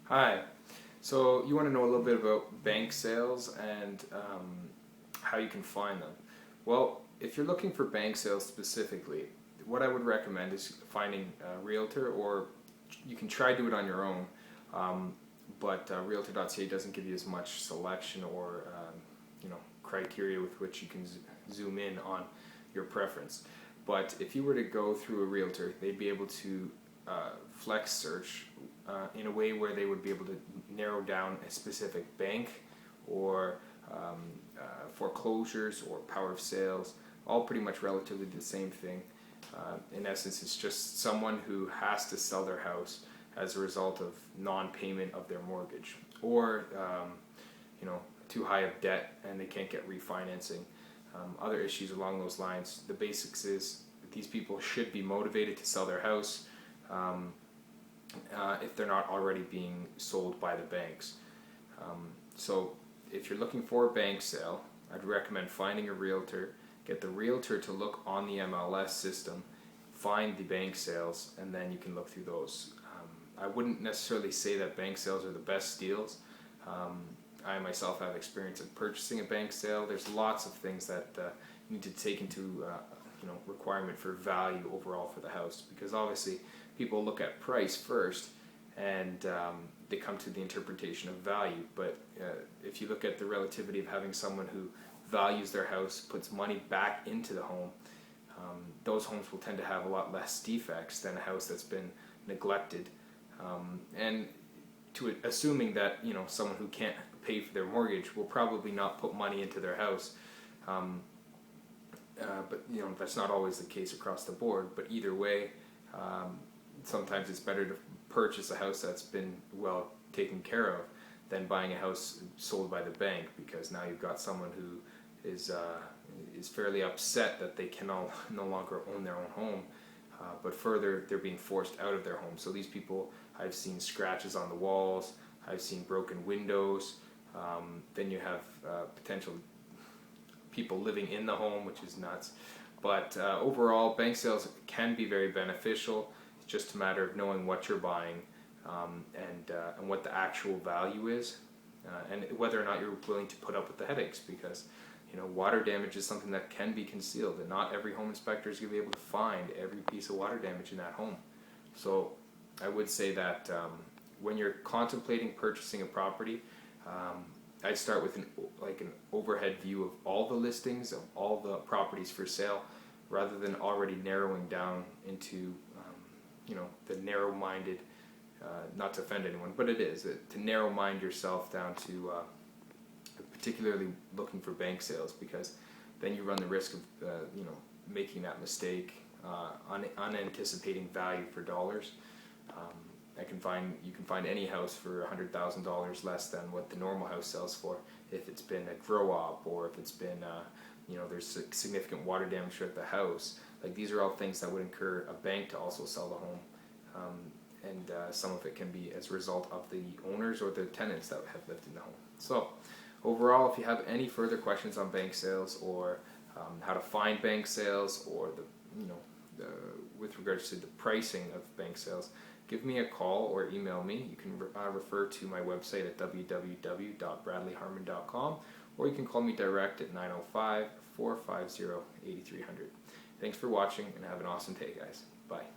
Hi. So you want to know a little bit about bank sales and how you can find them. Well, if you're looking for bank sales specifically, what I would recommend is finding a realtor, or you can try do it on your own. But realtor.ca doesn't give you as much selection or criteria with which you can zoom in on your preference. But if you were to go through a realtor, they'd be able to flex search in a way where they would be able to narrow down a specific bank or foreclosures or power of sales, all pretty much relatively the same thing. In essence, it's just someone who has to sell their house as a result of non-payment of their mortgage, or too high of debt and they can't get refinancing. Other issues along those lines. The basics is that these people should be motivated to sell their house if they're not already being sold by the banks. So if you're looking for a bank sale, I'd recommend finding a realtor, get the realtor to look on the MLS system, find the bank sales, and then you can look through those. I wouldn't necessarily say that bank sales are the best deals. I myself have experience in purchasing a bank sale. There's lots of things that you need to take into requirement for value overall for the house, because obviously people look at price first and they come to the interpretation of value. But if you look at the relativity of having someone who values their house, puts money back into the home, those homes will tend to have a lot less defects than a house that's been neglected. And to assuming that someone who can't pay for their mortgage will probably not put money into their house. But that's not always the case across the board. But either way, sometimes it's better to purchase a house that's been well taken care of than buying a house sold by the bank, because now you've got someone who is fairly upset that they can no longer own their own home. But further, they're being forced out of their home. So these people, I've seen scratches on the walls, I've seen broken windows. Then you have potential people living in the home, which is nuts. But overall, bank sales can be very beneficial. It's just a matter of knowing what you're buying and what the actual value is, and whether or not you're willing to put up with the headaches, because water damage is something that can be concealed, and not every home inspector is going to be able to find every piece of water damage in that home. So I would say that when you're contemplating purchasing a property, I'd start with an overhead view of all the listings of all the properties for sale, rather than already narrowing down into the narrow-minded, not to offend anyone, but it is to narrow-mind yourself down to particularly looking for bank sales, because then you run the risk of making that mistake, unanticipating value for dollars. You can find any house for $100,000 less than what the normal house sells for, if it's been a grow up, or if it's been there's significant water damage at the house. These are all things that would incur a bank to also sell the home, and some of it can be as a result of the owners or the tenants that have lived in the home. So overall, if you have any further questions on bank sales, or how to find bank sales, or with regards to the pricing of bank sales, give me a call or email me. You can refer to my website at www.bradleyharman.com, or you can call me direct at 905-450-8300. Thanks for watching, and have an awesome day, guys. Bye.